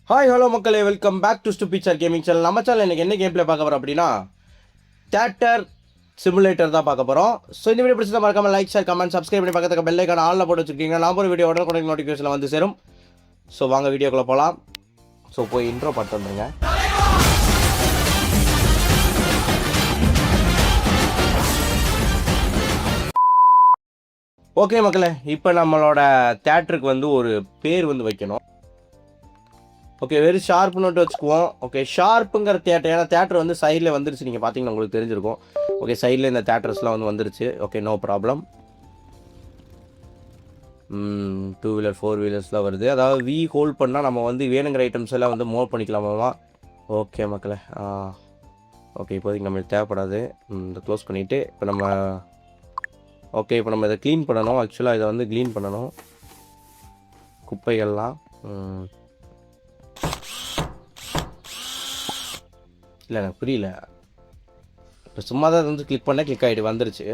Hi hello மக்களே, welcome back to stupid gaming channel. நம்ம channel எனக்கு என்ன கேம் ப்ளே பார்க்க போகிறோம் அப்படின்னா தியேட்டர் சிமுலேட்டர் தான் பார்க்க போகிறோம். ஸோ இந்த வீடியோ பிடிச்சா மறக்காம லைக் ஷேர் கமெண்ட் சப்ஸ்கிரைப் பண்ணி பக்கத்துக்கு பெல் ஐக்கான ஆல்ல போட்டு வச்சுருக்கீங்க. நான் ஒரு வீடியோ உடனே நோட்டிஃபிகேஷன் வந்து சேரும். ஸோ வாங்க வீடியோக்குள்ளே போகலாம். ஸோ போய் இன்ட்ரோ பார்த்து வந்துருங்க. ஓகே மக்களே, இப்போ நம்மளோட தியேட்டருக்கு வந்து ஒரு பேர் வந்து வைக்கணும். ஓகே, வெரி ஷார்ப் நோட்டு வச்சுக்குவோம். ஓகே, ஷார்ப்புங்கிற தேட்டர், ஏன்னா தேட்டர் வந்து சைடில் வந்துருச்சு. நீங்கள் பார்த்தீங்கன்னா உங்களுக்கு தெரிஞ்சிருக்கும். ஓகே, சைடில் இந்த தேட்டர்ஸ்லாம் வந்து வந்துருச்சு. Okay, no problem. 2 வீலர் 4 வீலர்ஸ்லாம் வருது. அதாவது வி ஹோல்ட் பண்ணால் நம்ம வந்து வேணுங்கிற ஐட்டம்ஸ் எல்லாம் வந்து மூவ் பண்ணிக்கலாமா? ஓகே மக்களே, ஓகே இப்போதைக்கு நம்மளுக்கு தேவைப்படாது. இதை க்ளோஸ் பண்ணிவிட்டு இப்போ நம்ம இப்போ நம்ம இதை க்ளீன் பண்ணணும். ஆக்சுவலாக இதை வந்து க்ளீன் பண்ணணும், குப்பைகள்லாம். இல்லை எனக்கு புரியல. இப்போ சும்மா தான் வந்து கிளிக் பண்ணால் கிளிக் ஆகிட்டு வந்துருச்சு.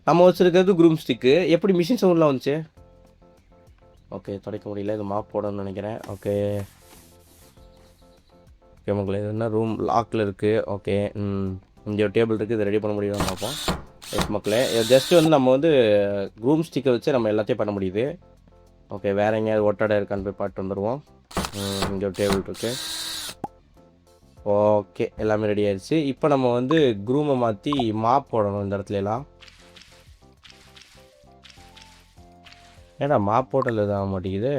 நம்ம வச்சுருக்கிறது க்ரூம் ஸ்டிக்கு. எப்படி மிஷின் சவுண்டில் வந்துச்சு? ஓகே, துடைக்க முடியல. இது மாப் போடணும்னு நினைக்கிறேன். ஓகே ஓகே மக்களே, இது என்ன ரூம் லாக்கில் இருக்குது. ஓகே, இங்கே ஒரு டேபிள் இருக்குது. இதை ரெடி பண்ண முடியும்னு பார்ப்போம். எஸ் மக்களே, ஜஸ்ட்டு வந்து நம்ம வந்து க்ரூம் ஸ்டிக்கை வச்சு நம்ம எல்லாத்தையும் பண்ண முடியுது. ஓகே, வேறு எங்கேயாவது ஒட்டடை இருக்கான்னு போய் பாட்டு வந்துடுவோம். இங்கே ஒரு டேபிள் இருக்குது. ஓகே, எல்லாமே ரெடி ஆயிடுச்சு. இப்போ நம்ம வந்து க்ரூமை மாற்றி மாப் போடணும் இந்த இடத்துலலாம். ஏன்னா மாப் போட்டல் இது ஆக மாட்டேங்குது.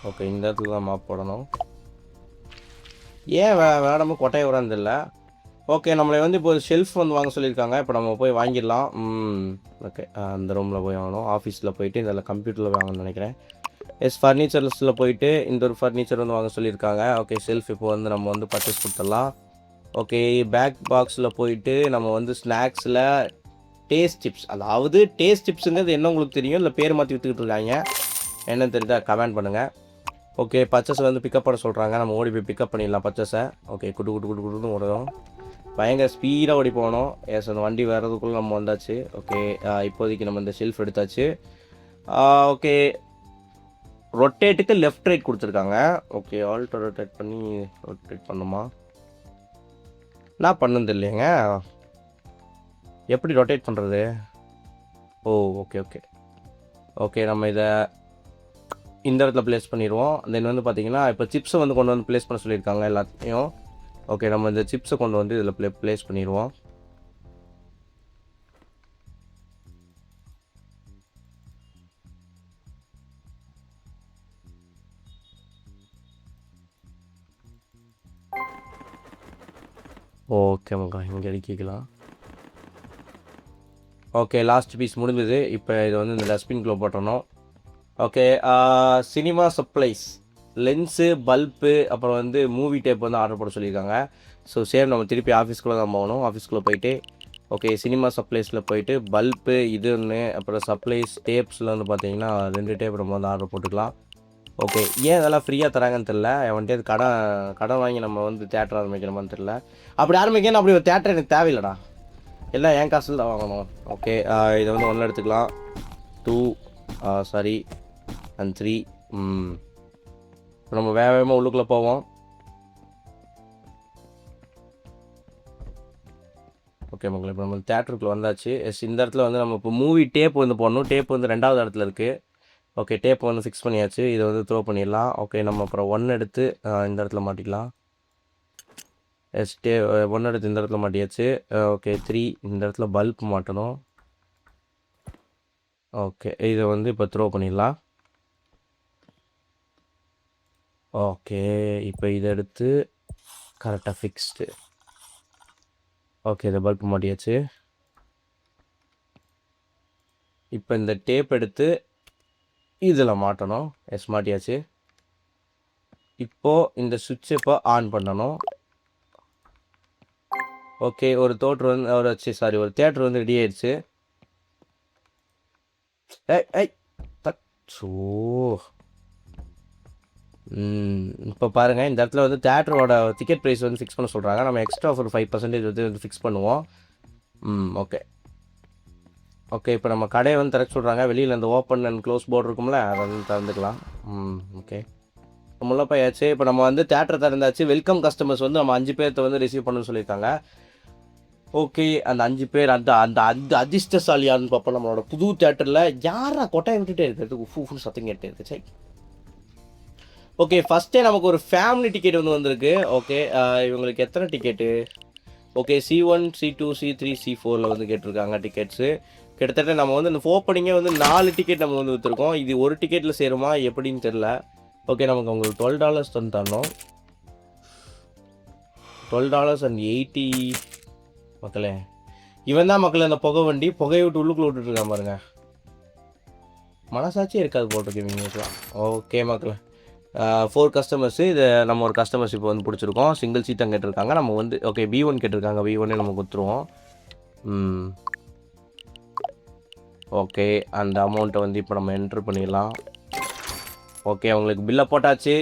ஓகே, இந்த இடத்துல தான் மாப் போடணும். ஏன் வேடாமல் கொட்டையை விடாந்தில்ல. ஓகே, நம்மளை வந்து இப்போ ஷெல்ஃப் வந்து வாங்க சொல்லியிருக்காங்க. இப்போ நம்ம போய் வாங்கிடலாம். ஓகே, அந்த ரூமில் போய் வாங்கணும். ஆஃபீஸில் போயிட்டு இதில் கம்ப்யூட்டரில் வாங்கணும்னு நினைக்கிறேன். ஃபர்னிச்சர்ஸில் போயிட்டு இந்த ஒரு ஃபர்னிச்சர் வந்து வாங்க சொல்லியிருக்காங்க. ஓகே, ஷெல்ஃப் இப்போ வந்து நம்ம வந்து பர்ச்சேஸ் கொடுத்துடலாம். ஓகே, பேக் பாக்ஸில் போயிட்டு நம்ம வந்து ஸ்நாக்ஸில் டேஸ்ட் சிப்ஸ், அதாவது டேஸ்ட் சிப்ஸுங்கிறது என்ன உங்களுக்கு தெரியும், இல்லை பேர் மாற்றி விற்றுக்கிட்டு இருக்காங்க. என்னன்னு தெரியுதா கமெண்ட் பண்ணுங்கள். ஓகே, பர்ச்சேஸ் வந்து பிக்கப் பண்ண சொல்கிறாங்க. நம்ம ஓடி போய் பிக்கப் பண்ணிடலாம் பர்ச்சேஸை. ஓகே, குடுன்னு ஓடுறோம். பயங்கர ஸ்பீடாக ஓடி போகணும். எஸ், அந்த வண்டி வர்றதுக்குள்ளே நம்ம வந்தாச்சு. ஓகே, இப்போதைக்கு நம்ம இந்த ஷெல்ஃப் எடுத்தாச்சு. ஓகே, ரொட்டேட்டுக்கு லெஃப்ட் ரைட் கொடுத்துருக்காங்க. ஓகே, ஆல்ட்டோ ரொட்டேட் பண்ணி ரொட்டேட் பண்ணுமா? நான் பண்ணது இல்லைங்க. எப்படி ரொட்டேட் பண்ணுறது? ஓ ஓகே ஓகே ஓகே, நம்ம இதை இந்த இடத்துல ப்ளேஸ் பண்ணிடுவோம். தென் வந்து பார்த்தீங்கன்னா இப்போ சிப்ஸை வந்து கொண்டு வந்து ப்ளேஸ் பண்ண சொல்லியிருக்காங்க எல்லாத்தையும். ஓகே, நம்ம இந்த சிப்ஸை கொண்டு வந்து இதில் ப்ளேஸ் பண்ணிடுவோம். ஓகே மக்கா, இங்கே அடிக்கலாம். ஓகே, லாஸ்ட் பீஸ் முடிஞ்சது. இப்போ இதை வந்து இந்த டஸ்ட்பின்குள்ளே போட்டணும். Okay, cinema supplies, lens, bulb, அப்புறம் வந்து மூவி டேப் வந்து ஆர்டர் போட சொல்லியிருக்காங்க. ஸோ சேம் நம்ம திருப்பி ஆஃபீஸ்க்குள்ளே தான் போகணும். ஆஃபீஸ்க்குள்ளே போயிட்டு ஓகே, சினிமா சப்ளைஸில் போயிட்டு பல்ப்பு இது ஒன்று, அப்புறம் சப்ளைஸ் டேப்ஸில் வந்து பார்த்தீங்கன்னா 2 டேப் நம்ம வந்து ஆர்டர் போட்டுக்கலாம். ஓகே, ஏன் இதெல்லாம் ஃப்ரீயாக தராங்கன்னு தெரில. வந்துட்டு கடன் வாங்கி நம்ம வந்து தேட்டர் ஆரம்பிக்கணுமான்னு தெரில. அப்படி ஆரம்பிக்கணும், அப்படி ஒரு தேட்டர் எனக்கு தேவையில்லடா, எல்லாம் என் காசில் தான் வாங்கணும். ஓகே, இதை வந்து 1 எடுத்துக்கலாம். 2 சாரி அண்ட் 3. இப்போ நம்ம வேகமாக உள்ளுக்குள்ளே போவோம். ஓகே மக்களே, இப்போ நம்ம தேட்டருக்குள்ளே வந்தாச்சு. எஸ், இந்த இடத்துல வந்து நம்ம இப்போ மூவி டேப் வந்து போடணும். டேப் வந்து 2வது இடத்துல இருக்குது. ஓகே, டேப் வந்து ஃபிக்ஸ் பண்ணியாச்சு. இதை வந்து த்ரோ பண்ணிடலாம். ஓகே, நம்ம அப்புறம் 1 எடுத்து இந்த இடத்துல மாட்டிக்கலாம். எஸ், 1 எடுத்து இந்த இடத்துல மாட்டியாச்சு. ஓகே, 3 இந்த இடத்துல பல்ப் மாட்டணும். ஓகே, இதை வந்து இப்போ த்ரோ பண்ணிடலாம். ஓகே, இப்போ இதை எடுத்து கரெக்டாக ஃபிக்ஸ்டு. ஓகே, இதை பல்ப் மாட்டியாச்சு. இப்போ இந்த டேப் எடுத்து இதில் மாட்டணும். எஸ், மாட்டியாச்சு. இப்போது இந்த சுவிட்சை இப்போ ஆன் பண்ணணும். ஓகே, ஒரு தேட்டர் வந்து ரெடி ஆயிடுச்சு. ஸோ இப்போ பாருங்கள், இந்த இடத்துல வந்து தேட்டரோட டிக்கெட் ப்ரைஸ் வந்து ஃபிக்ஸ் பண்ண சொல்கிறாங்க. நம்ம எக்ஸ்ட்ரா ஒரு 5% வந்து ஃபிக்ஸ் பண்ணுவோம். ஓகே, ஓகே இப்போ நம்ம கடையை வந்து திறக்க சொல்கிறாங்க. வெளியில் அந்த ஓப்பன் அண்ட் க்ளோஸ் போர்டு இருக்கும்ல, அதை வந்து திறந்துக்கலாம். ஓகே முள்ள போயாச்சு. இப்போ நம்ம வந்து தேட்டர் திறந்தாச்சு. வெல்கம் கஸ்டமர்ஸ் வந்து நம்ம 5 பேர்த்த வந்து ரிசீவ் பண்ணணும்னு சொல்லியிருக்காங்க. ஓகே அந்த 5 பேர் அந்த அந்த அந்த அதிர்ஷ்டசாலியான்னு பார்ப்போம். நம்மளோட புது தேட்டரில் யாரா கொட்டாயை விட்டுட்டே இருக்கிறது ஃபுல் சத்தம் கேட்டே இருக்கு. சரி ஓகே ஃபஸ்ட்டே நமக்கு ஒரு ஃபேமிலி டிக்கெட் வந்து வந்திருக்கு. ஓகே இவங்களுக்கு எத்தனை ticket? Okay C1 C2 C3 C4 வந்து கேட்டிருக்காங்க டிக்கெட்ஸு. கிட்டத்தட்ட நம்ம வந்து இந்த ஓப்பனிங்கே வந்து 4 டிக்கெட் நம்ம வந்து விற்றுருக்கோம். இது ஒரு டிக்கெட்டில் சேருமா எப்படின்னு தெரில. ஓகே நமக்கு உங்களுக்கு $12 வந்து தரணும். $12.80 மக்களே. இவன் தான் மக்களே அந்த புகை வண்டி புகையை விட்டு உள்ளுக்குள்ளே விட்டுட்ருக்கான் பாருங்க. மனசாட்சியே இருக்காது போட்டிருக்கு இவங்களுக்குலாம். ஓகே மக்களே 4 கஸ்டமர்ஸு. இது நம்ம ஒரு கஸ்டமர்ஸ் இப்போ வந்து பிடிச்சிருக்கோம். சிங்கிள் சீட்டம் கேட்டிருக்காங்க. நம்ம வந்து ஓகே B1 கேட்டிருக்காங்க. B1 நம்ம கொடுத்துருவோம். ஓகே அந்த அமௌண்ட்டை வந்து இப்போ நம்ம என்ட்ரு பண்ணிடலாம். ஓகே அவங்களுக்கு பில்லை போட்டாச்சு.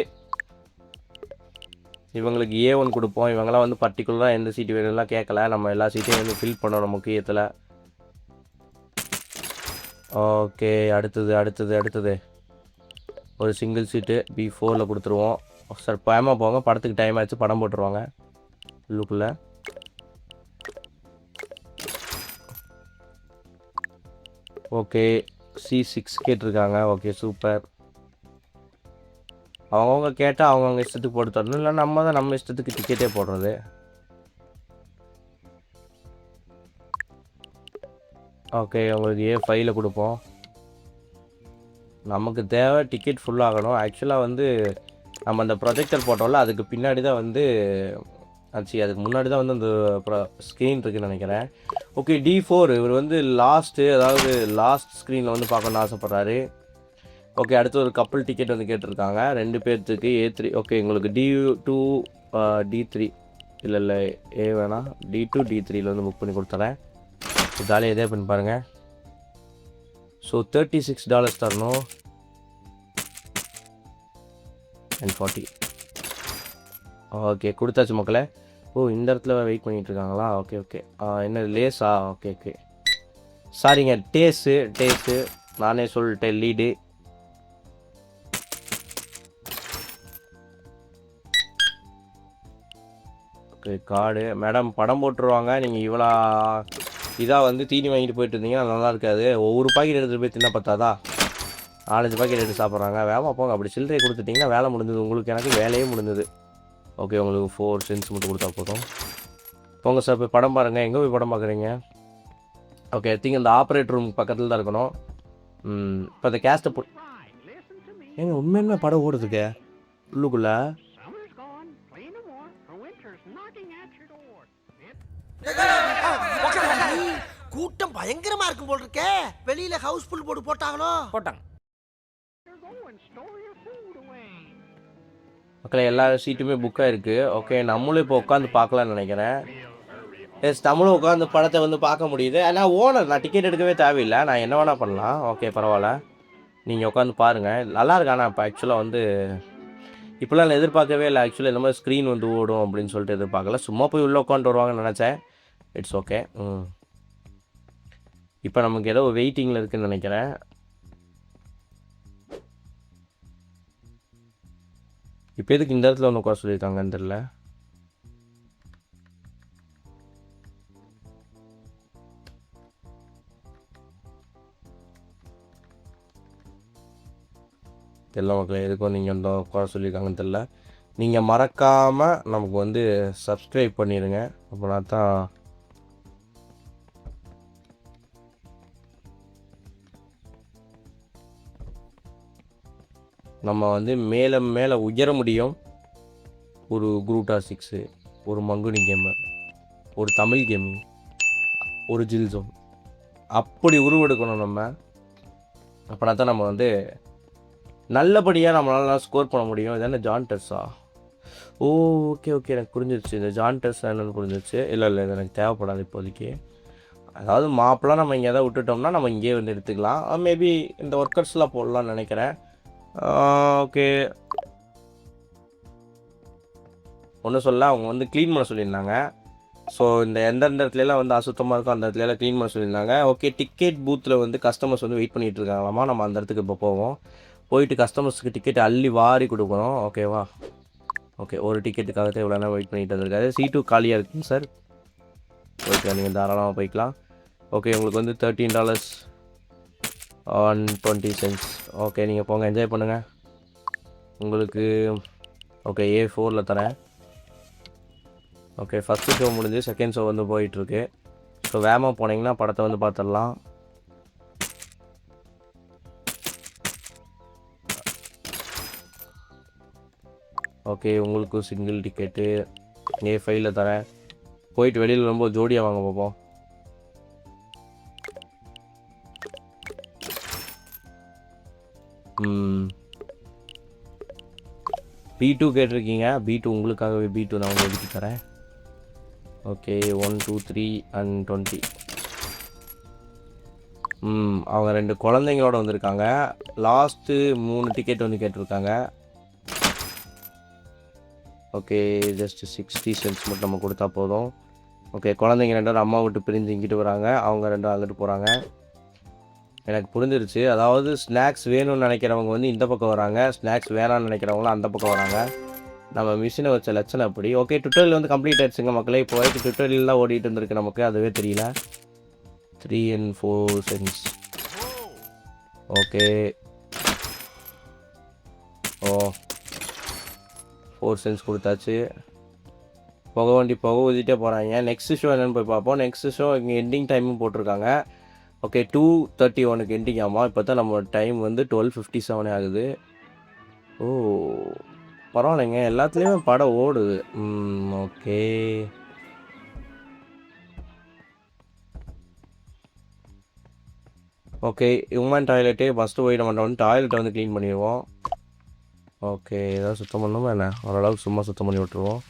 இவங்களுக்கு A1 கொடுப்போம். இவங்களாம் வந்து பர்டிகுலராக எந்த சீட்டு வேணும்லாம் கேட்கல. நம்ம எல்லா சீட்டையும் வந்து ஃபில் பண்ணணும் முக்கியத்தில். ஓகே அடுத்தது ஒரு சிங்கிள் சீட்டு B4 கொடுத்துருவோம். சார் பயமாக போங்க, படத்துக்கு டைம் ஆச்சு, படம் போட்டுருவாங்க உள்ளுக்குள்ளே. ஓகே C6 கேட்டிருக்காங்க. Okay super. அவங்கவுங்க கேட்டால் அவங்கவுங்க இஷ்டத்துக்கு போட்டு தரணும், இல்லை நம்ம தான் நம்ம இஷ்டத்துக்கு டிக்கெட்டே போடுறது. ஓகே உங்களுக்கு A5 கொடுப்போம். நமக்கு தேவை டிக்கெட் ஃபுல்லாகணும். ஆக்சுவலாக வந்து நம்ம அந்த ப்ரொஜெக்டர் போட்டோம்ல, அதுக்கு பின்னாடி தான் வந்து அதுக்கு முன்னாடி தான் வந்து அந்த ஸ்க்ரீன் இருக்குதுன்னு நினைக்கிறேன். ஓகே D4 இவர் வந்து அதாவது லாஸ்ட் ஸ்க்ரீனில் வந்து பார்க்கணுன்னு ஆசைப்பட்றாரு. ஓகே அடுத்து ஒரு கப்பல் டிக்கெட் வந்து கேட்டிருக்காங்க 2 பேர்த்துக்கு A3. ஓகே உங்களுக்கு D2 D3 இல்லை A வேணாம், D2 D3 வந்து புக் பண்ணி கொடுத்துறேன். ஜாலியாக இதே பண்ணி பாருங்கள். ஸோ $36 தரணும் and 40. ஓகே கொடுத்தாச்சு மக்களே. இந்த இடத்துல வெயிட் பண்ணிகிட்டு இருக்காங்களா? ஓகே என்ன லேஸா? ஓகே சாரிங்க டேஸு நானே சொல்லிட்டேன் லீடு. ஓகே கார்டு மேடம் படம் போட்டுருவாங்க. நீங்கள் இவ்வளோ இதாக வந்து தீனி வாங்கிட்டு போயிட்டு இருந்தீங்கன்னா நல்லா இருக்காது. ஒவ்வொரு பாக்கெட் எடுத்துகிட்டு போய் தின்ன பார்த்தாதா 4-5 பாக்கெட் எடுத்து சாப்பிட்றாங்க. வேலை போங்க. அப்படி சில்லறையை கொடுத்துட்டிங்கன்னா வேலை முடிஞ்சது. உங்களுக்கு எனக்கு வேலையே முடிஞ்சது. ஓகே உங்களுக்கு 4 cents மட்டும் கொடுத்தா போதும். போங்க சார் போய் படம் பாருங்கள். எங்கே போய் படம் பார்க்குறீங்க? ஓகே திங்க இந்த ஆப்ரேட் ரூம் பக்கத்தில் தான் இருக்கணும். இப்போ அந்த கேஸ்ட்டை ஏங்க உண்மையுமே படம் ஓடுதுக்கு உள்ளுக்குள்ளே. கூட்டம் பயங்கரமா இருக்கும் போல் இருக்கே. வெளியில ஹவுஸ்ஃபுல் போர்டு போட்டாங்க. மக்களே எல்லா சீட்டுமே புக்காக இருக்குது. ஓகே நம்மளும் இப்போ உட்காந்து பார்க்கலான்னு நினைக்கிறேன். நம்மளும் உட்காந்து படத்தை வந்து பார்க்க முடியுது. ஆனால் ஓனர் நான் டிக்கெட் எடுக்கவே தேவையில்லை. நான் என்ன வேணால் பண்ணலாம். ஓகே பரவாயில்ல, நீங்கள் உட்காந்து பாருங்கள். நல்லா இருக்கு. ஆனால் இப்போ ஆக்சுவலாக வந்து இப்போலாம் நான் எதிர்பார்க்கவே இல்லை. ஆக்சுவலாக இந்த மாதிரி ஸ்க்ரீன் வந்து ஓடும் அப்படின்னு சொல்லிட்டு எதிர்பார்க்கல. சும்மா போய் உள்ளே உட்காந்துட்டு வருவாங்கன்னு நினச்சேன். It's okay. இப்போ நமக்கு ஏதோ வெயிட்டிங்கில் இருக்குதுன்னு நினைக்கிறேன். இப்போ எதுக்கு இந்த இடத்துல ஒன்று உட்கார சொல்லியிருக்காங்கன்னு தெரியல. தெரியல மக்களே எதுக்கும் நீங்கள் வந்து உட்கார சொல்லியிருக்காங்கன்னு தெரியல. நீங்கள் மறக்காமல் நமக்கு வந்து சப்ஸ்கிரைப் பண்ணிடுங்க. அப்படின்னா தான் நம்ம வந்து மேலே மேலே உயர முடியும். ஒரு குரூட்டா 6, ஒரு மங்குனி கேமர், ஒரு தமிழ் கேமிங், ஒரு ஜில்சோன் அப்படி உருவெடுக்கணும் நம்ம. அப்படின்னா தான் நம்ம வந்து நல்லபடியாக நம்மளால ஸ்கோர் பண்ண முடியும். இது என்ன ஜான்டர்ஸா? ஓகே எனக்கு புரிஞ்சிருச்சு. இந்த ஜான்டர்ஸ் என்னென்னு புரிஞ்சிருச்சு. இல்லை இது எனக்கு தேவைப்படாது இப்போதைக்கு. அதாவது மாப்பெலாம் நம்ம இங்கே எதாவது விட்டுட்டோம்னா நம்ம இங்கேயே வந்து எடுத்துக்கலாம். மேபி இந்த ஒர்க்கர்ஸ்லாம் போடலான்னு நினைக்கிறேன். ஓகே ஒன்றும் சொல்ல அவங்க வந்து க்ளீன் பண்ண சொல்லியிருந்தாங்க. ஸோ இந்த எந்தெந்த இடத்துலலாம் வந்து அசுத்தமாக இருக்கும் அந்த இடத்துலலாம் க்ளீன் பண்ண சொல்லியிருந்தாங்க. ஓகே, டிக்கெட் பூத்தில் வந்து கஸ்டமர்ஸ் வந்து வெயிட் பண்ணிகிட்டு இருக்காங்களாமா. நம்ம அந்த இடத்துக்கு இப்போ போவோம். போயிட்டு கஸ்டமர்ஸுக்கு டிக்கெட் அள்ளி வாரி கொடுக்கணும். ஓகேவா? ஓகே, ஒரு டிக்கெட்டுக்காக தான் இவ்வளோ நேரம் வெயிட் பண்ணிட்டு வந்திருக்காரு. சீட்டு காலியாக இருக்குங்க சார். ஓகே, நீங்கள் தாராளமாக போய்க்கலாம். ஓகே, உங்களுக்கு வந்து $13.20. ஓகே, நீங்கள் போங்க, என்ஜாய் பண்ணுங்கள். உங்களுக்கு ஓகே A4ல் தரேன். ஓகே, ஃபஸ்ட்டு ஷோ முடிஞ்சு செகண்ட் ஷோ வந்து போயிட்டுருக்கு. ஸோ வேகமாக போனீங்கன்னா படத்தை வந்து பார்த்துடலாம். ஓகே, உங்களுக்கு சிங்கிள் டிக்கெட்டு A5ல் தரேன். போயிட்டு வெளியில் ரொம்ப ஜோடியாக வாங்க பார்ப்போம். B2 கேட்டிருக்கீங்க. B2 உங்களுக்காகவே B2 நான் வந்து ஒதுக்கி தரேன். Okay, 1, 2, 3 and 20. அவங்க 2 குழந்தைங்களோட வந்திருக்காங்க. லாஸ்ட்டு 3 டிக்கெட் வந்து கேட்டிருக்காங்க. ஓகே, ஜஸ்ட் 60 cents மட்டும் நம்ம கொடுத்தா போதும். ஓகே, குழந்தைங்க 2 அம்மா விட்டு பிரிஞ்சு இங்கிட்டு வராங்க. அவங்க 2 அங்கிட்டு போகிறாங்க. எனக்கு புரிஞ்சிருச்சு. அதாவது ஸ்நாக்ஸ் வேணும்னு நினைக்கிறவங்க வந்து இந்த பக்கம் வராங்க, ஸ்நாக்ஸ் வேணாம்னு நினைக்கிறவங்களாம் அந்த பக்கம் வராங்க. நம்ம மிஷினை வச்ச லட்சணம் அப்படி. ஓகே, டுட்டோரியல் வந்து கம்ப்ளீட் ஆகிடுச்சுங்க மக்களே. இப்போ வரைக்கும் டுட்டோரியல் தான் ஓடிட்டு இருந்திருக்கு நமக்கு, அதுவே தெரியல. 3 and 4 cents. Okay, oh 4 cents கொடுத்தாச்சு. புகை வண்டி புகை ஊதிட்டே போகிறாங்க. நெக்ஸ்ட் ஷோ என்னென்னு போய் பார்ப்போம். நெக்ஸ்ட் ஷோ இங்கே எண்டிங் டைமும் போட்டிருக்காங்க. ஓகே, 2:31 எண்டிங் ஆமாம். இப்போ தான் நம்ம டைம் வந்து 12:57 ஆகுது. ஓ பரவாயில்லைங்க, எல்லாத்துலேயுமே படம் ஓடுது. ஓகே, ஓகே, உமன் டாய்லெட்டே ஃபஸ்ட்டு போய் நம்ம வந்து டாய்லெட்டை வந்து க்ளீன் பண்ணிடுவோம். ஓகே, ஏதாவது சுத்தம் பண்ணணுமா என்ன? ஓரளவுக்கு சும்மா சுத்தம் பண்ணி விட்டுருவோம்.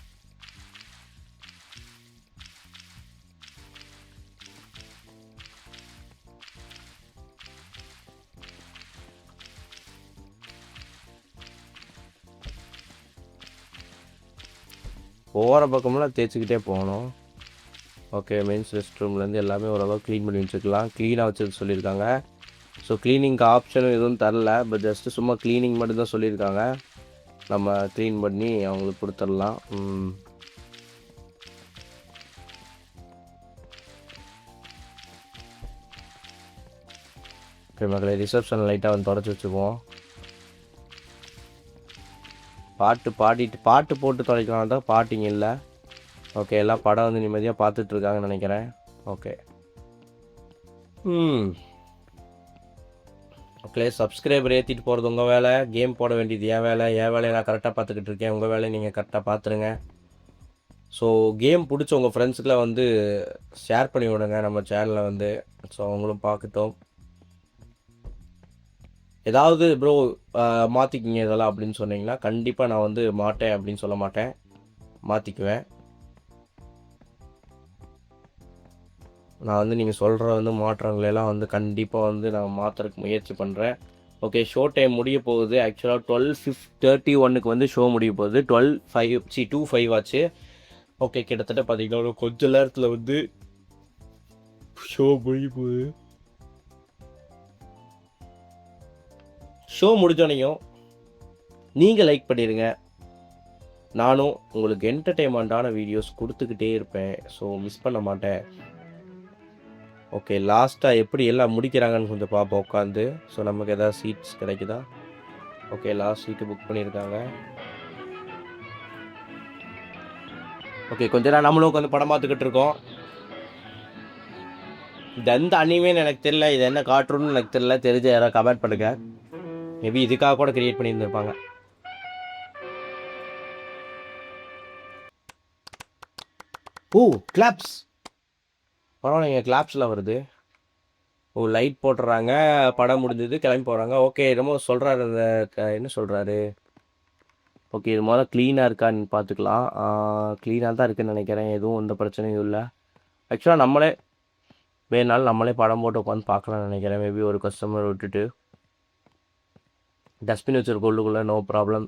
போகிற பக்கமெல்லாம் தேய்ச்சிக்கிட்டே போகணும். ஓகே, மென்ஸ் ரெஸ்ட் ரூம்லேருந்து எல்லாமே ஓரளவு க்ளீன் பண்ணி வச்சுக்கலாம். க்ளீனாக வச்சுருக்க சொல்லியிருக்காங்க. ஸோ க்ளீனிங்க்கு ஆப்ஷனும் எதுவும் தரல, பட் ஜஸ்ட்டு சும்மா க்ளீனிங் மட்டும்தான் சொல்லியிருக்காங்க. நம்ம க்ளீன் பண்ணி அவங்களுக்கு கொடுத்துடலாம். ஓகே மக்களை, ரிசப்ஷன் லைட்டாக வந்து தொடச்சி வச்சுக்குவோம். பாட்டு போட்டு தொலைக்கலாம் தான், பாட்டிங்க இல்லை. ஓகே, எல்லாம் படம் வந்து நிம்மதியாக பார்த்துட்ருக்காங்கன்னு நினைக்கிறேன். ஓகே, ஓகே, சப்ஸ்கிரைபர் ஏற்றிட்டு போகிறது உங்கள் வேலை, கேம் போட வேண்டியது என் வேலையை நான் கரெக்டாக பார்த்துக்கிட்டு இருக்கேன். உங்கள் வேலையை நீங்கள் கரெக்டாக பார்த்துருங்க. ஸோ கேம் பிடிச்ச உங்கள் ஃப்ரெண்ட்ஸுக்கெலாம் வந்து ஷேர் பண்ணி விடுங்க நம்ம சேனலில் வந்து. ஸோ அவங்களும் பார்க்கட்டும். ஏதாவது ப்ரோ மாற்றிக்கிங்க இதெல்லாம் அப்படின்னு சொன்னீங்கன்னா கண்டிப்பாக நான் வந்து மாட்டேன் அப்படின்னு சொல்ல மாட்டேன், மாற்றிக்குவேன். நான் வந்து நீங்கள் சொல்கிற வந்து மாற்றங்களெல்லாம் வந்து கண்டிப்பாக வந்து நான் மாற்றுறதுக்கு முயற்சி பண்ணுறேன். ஓகே, ஷோ டைம் முடிய போகுது. ஆக்சுவலாக 12:31 வந்து ஷோ முடிய போகுது. 2:05 ஆச்சு. ஓகே, கிட்டத்தட்ட பார்த்தீங்கன்னா கொஞ்ச நேரத்தில் வந்து ஷோ முடிய போகுது. ஷோ முடிஞ்சோனையும் நீங்கள் லைக் பண்ணிடுங்க. நானும் உங்களுக்கு என்டர்டெயின்மெண்ட்டான வீடியோஸ் கொடுத்துக்கிட்டே இருப்பேன். ஸோ மிஸ் பண்ண மாட்டேன். ஓகே, லாஸ்ட்டாக எப்படி எல்லாம் முடிக்கிறாங்கன்னு கொஞ்சம் பார்ப்போம் உட்காந்து. ஸோ நமக்கு எதாவது சீட்ஸ் கிடைக்குதா? ஓகே, லாஸ்ட் சீட்டு புக் பண்ணியிருக்காங்க. ஓகே, கொஞ்ச நேரம் நம்மளும் உட்காந்து படம் பார்த்துக்கிட்டு இருக்கோம். இது எந்த அனிமேன்னு எனக்கு தெரியல, இது என்ன காட்டுறோன்னு எனக்கு தெரியல. தெரிஞ்ச யாராவது கமெண்ட் பண்ணுங்க. மேபி இதுக்காக கூட கிரியேட் பண்ணியிருந்திருப்பாங்க. ஓ கிளாப்ஸ், பரவாயில்லைங்க, கிளாப்ஸ்லாம் வருது. ஓ லைட் போட்டுறாங்க, படம் முடிஞ்சது, கிளம்பி போகிறாங்க. ஓகே, ரொம்ப சொல்கிறாரு அந்த என்ன சொல்கிறாரு. ஓகே, இது முதல்ல க்ளீனாக இருக்கான்னு பார்த்துக்கலாம். க்ளீனாக தான் இருக்குதுன்னு நினைக்கிறேன். எதுவும் எந்த பிரச்சனையும் இல்லை. ஆக்சுவலாக நம்மளே வேணாலும் நம்மளே படம் போட்டு உட்காந்து பார்க்கலாம்னு நினைக்கிறேன். மேபி ஒரு கஸ்டமர் விட்டுட்டு டஸ்ட்பின் வச்சுருக்க உள்ளுக்குள்ளே நோ ப்ராப்ளம்.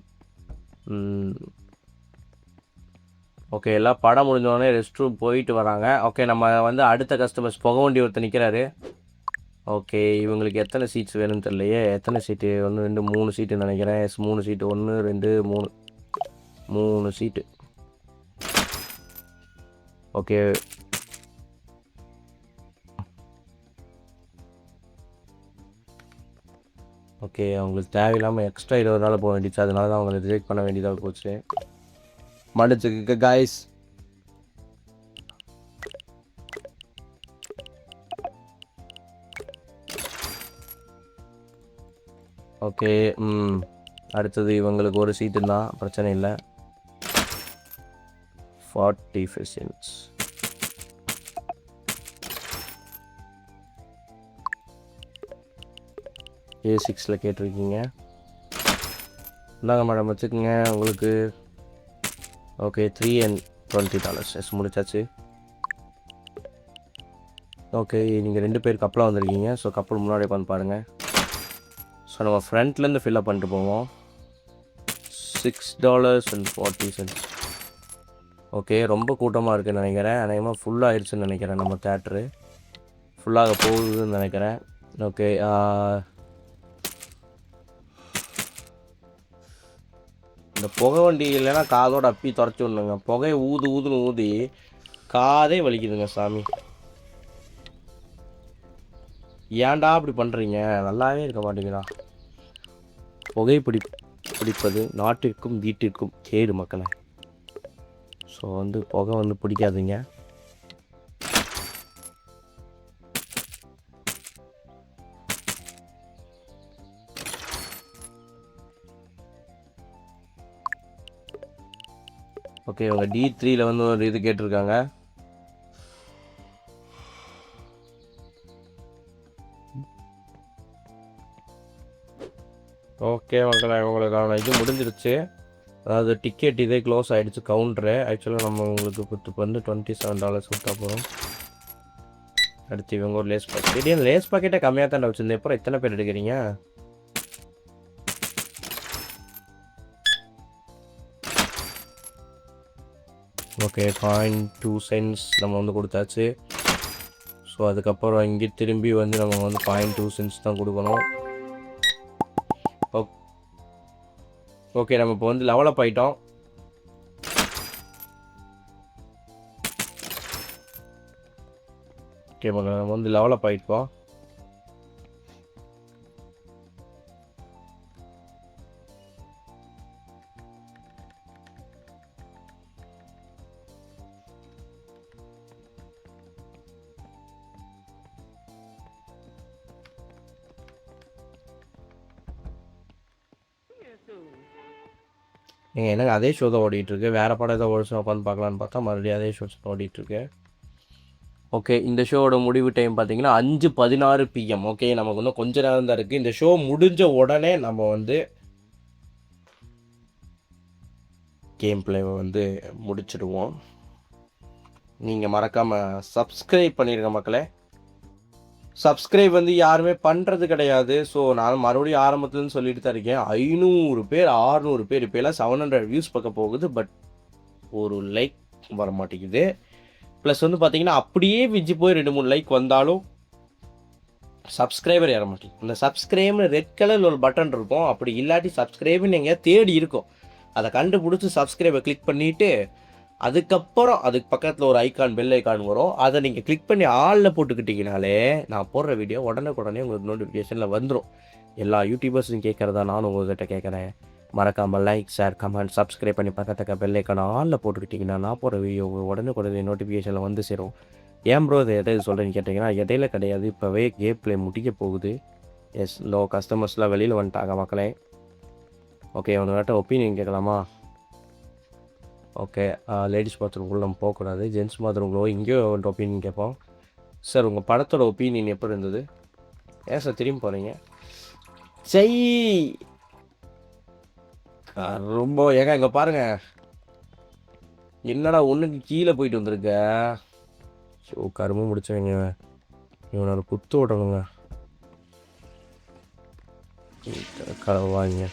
ஓகே எல்லாம் படம் முடிஞ்சோடனே ரெஸ்ட் ரூம் போயிட்டு வராங்க. ஓகே நம்ம வந்து அடுத்த கஸ்டமர்ஸ் புகை வண்டி ஒருத்தர் நிற்கிறாரு. ஓகே இவங்களுக்கு எத்தனை சீட்ஸ் வேணும்னு தெரியலையே. எத்தனை சீட்டு? 1 2 3 சீட்டுன்னு நினைக்கிறேன். 3 சீட்டு. 1 2 3 3 சீட்டு. ஓகே ஓகே அவங்களுக்கு தேவையில்லாமல் எக்ஸ்ட்ரா 20 நாள் போக வேண்டியது, அதனால தான் அவங்களை ரிஜெக்ட் பண்ண வேண்டியதாக போச்சு. மன்னிச்சுக்க காய்ஸ். ஓகே அடுத்தது இவங்களுக்கு ஒரு சீட்டு தான், பிரச்சனை இல்லை. 40%. A6ல் கேட்டிருக்கீங்க. இந்தாங்க மேடம் வச்சுக்கோங்க உங்களுக்கு. ஓகே $320. எஸ் முடிச்சாச்சு. ஓகே நீங்கள் 2 பேர் கப்பலாக வந்திருக்கீங்க. ஸோ கப்பல் முன்னாடி உட்காந்து பாருங்கள். ஸோ நம்ம ஃப்ரண்ட்லேருந்து ஃபில்லப் பண்ணிட்டு போவோம். $6.40. ஓகே ரொம்ப கூட்டமாக இருக்குதுன்னு நினைக்கிறேன். அநேகமாக ஃபுல்லாகிடுச்சுன்னு நினைக்கிறேன். நம்ம தேட்ரு ஃபுல்லாக போகுதுன்னு நினைக்கிறேன். ஓகே இந்த புகை வண்டி இல்லைன்னா காதோட அப்பி துரைச்சி விடணுங்க. புகையை ஊதுன்னு ஊதி காதே வலிக்குதுங்க சாமி. ஏன்டா அப்படி பண்ணுறீங்க? நல்லாவே இருக்க மாட்டேங்கிறா. புகை பிடிப்பது நாட்டிற்கும் வீட்டிற்கும் கேடு மக்களை. ஸோ வந்து புகை வந்து பிடிக்காதீங்க. ஓகே இவங்க D3ல் வந்து ஒரு இது கேட்டிருக்காங்க. ஓகே மக்களை இவங்களுக்கான இது முடிஞ்சிருச்சு. அதாவது டிக்கெட் இதே க்ளோஸ் ஆகிடுச்சு கவுண்டரு. ஆக்சுவலாக நம்ம உங்களுக்கு இப்போ வந்து $27 கொடுத்தா போதும். அடுத்து இவங்க ஒரு லேஸ் பாக்கெட். திடீர்னு லேஸ் பாக்கெட்டை கம்மியாக தானே வச்சுருந்தேன். அப்புறம் எத்தனை பேர் எடுக்கிறீங்க? ஓகே 0.2 நம்ம வந்து கொடுத்தாச்சு. ஸோ அதுக்கப்புறம் இங்கே திரும்பி வந்து நம்ம வந்து 0.2 தான் கொடுக்கணும். ஓகே நம்ம இப்போ வந்து லெவலப் ஆகிட்டோம். ஓகே நம்ம வந்து டெவலப் ஆகிருக்கோம். நீங்கள் எனக்கு அதே ஷோ தான் ஓடிட்டுருக்கு. வேறு படம் ஏதோ வருஷம் உட்காந்து பார்க்கலான்னு பார்த்தா மறுபடியும் அதே ஷோ ஓடிட்டுருக்கு. ஓகே இந்த ஷோவோட முடிவு டைம் பார்த்தீங்கன்னா 5:16 PM. ஓகே நமக்கு இன்னும் கொஞ்ச நேரம் தான் இருக்குது. இந்த ஷோ முடிஞ்ச உடனே நம்ம வந்து கேம் பிளேவை வந்து முடிச்சிடுவோம். நீங்கள் மறக்காமல் சப்ஸ்கிரைப் பண்ணிடுங்க மக்களே. சப்ஸ்கிரைப் வந்து யாருமே பண்ணுறது கிடையாது. ஸோ நான் மறுபடியும் ஆரம்பத்துலேருந்து சொல்லிட்டு தான் இருக்கேன். 500 பேர் 600 பேர் இப்போ எல்லாம் 700 வியூஸ் பக்கம் போகுது. பட் ஒரு லைக் வர மாட்டேங்குது. ப்ளஸ் வந்து பார்த்தீங்கன்னா அப்படியே விஜி போய் 2-3 லைக் வந்தாலும் சப்ஸ்கிரைபர் ஏற மாட்டேங்குது. இந்த சப்ஸ்கிரைப்னு ரெட் கலரில் ஒரு பட்டன் இருக்கும். அப்படி இல்லாட்டி சப்ஸ்கிரைப்னு எங்கேயா தேடி இருக்கும். அதை கண்டுபிடிச்சி சப்ஸ்கிரைபை கிளிக் பண்ணிவிட்டு அதுக்கப்புறம் அதுக்கு பக்கத்தில் ஒரு ஐக்கான் பெல் ஐக்கான் வரும். அதை நீங்கள் கிளிக் பண்ணி ஆளில் போட்டுக்கிட்டிங்கனாலே நான் போடுற வீடியோ உடனே உங்களுக்கு நோட்டிஃபிகேஷனில் வந்துடும். எல்லா யூடியூபர்ஸும் கேட்குறதா நானும் உங்கள்கிட்ட கேட்குறேன். மறக்காமல் லைக் ஷேர் கமெண்ட் சப்ஸ்கிரைப் பண்ணி பக்கத்துக்க பெல் ஐக்கான் ஆளில் போட்டுக்கிட்டிங்கன்னா நான் போடுற வீடியோ உடனே நோட்டிஃபிகேஷனில் வந்து சேரும். ஏன் ப்ரோ இதை எதாவது சொல்கிறேன்னு கேட்டிங்கன்னா இடையில கிடையாது. இப்போவே கேம் பிளே முடிக்க போகுது. எஸ் லோ கஸ்டமர்ஸ்லாம் வெளியில் வந்துட்டாங்க மக்களே. ஓகே உங்கள்கிட்ட ஒப்பீனியன் கேட்கலாமா? ஓகே லேடிஸ் பாத்ரூம்குள்ளே நம்ம போகக்கூடாது. ஜென்ஸ் பாத்ரூம்குள்ளோ இங்கேயோ வந்துட்டு ஒப்பீனியன் கேட்போம். சார் உங்கள் படத்தோட ஒப்பீனியன் எப்படி இருந்தது? ஏன் சார் திரும்பி போகிறீங்க? செய் ரொம்ப ஏங்க இங்கே பாருங்கள். என்னடா ஒன்றுக்கு கீழே போயிட்டு வந்திருக்க. ஸோ கரும்பு முடிச்சவங்க இவனோட குத்து விடணுங்க. வாங்க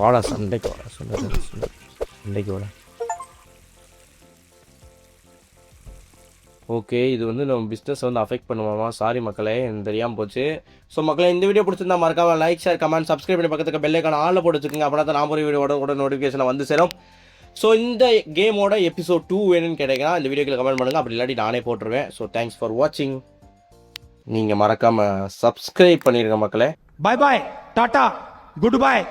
வாடா சண்டைக்கு வாடா சண்டைக்கு வாடா. ஓகே, இது வந்து நம்ம பிஸ்னஸ் வந்து அஃபெக்ட் பண்ணுவாமா? சாரி மக்களே, எனக்கு தெரியாமல் போச்சு. ஸோ மக்களே, இந்த வீடியோ பிடிச்சிருந்தா மறக்காம லைக், ஷேர், கமெண்ட், சப்ஸ்கிரைப் பண்ணி பக்கத்துக்கு பெல் ஐக்கான ஆல்ல போட்டு வச்சுக்கோங்க. அப்படின்னா தான் நான் ஒரு வீடியோட கூட நோட்டிஃபிகேஷன் வந்து சேரும். ஸோ இந்த கேமோட எபிசோட் 2 வேணும்னு கேட்டீங்கன்னா இந்த வீடியோக்கு கமெண்ட் பண்ணுங்கள். அப்படி இல்லாட்டி நானே போட்டுருவேன். ஸோ தேங்க்ஸ் ஃபார் வாட்சிங். நீங்கள் மறக்காமல் சப்ஸ்கிரைப் பண்ணிடுங்க மக்களே. Bye bye. Tata. Goodbye.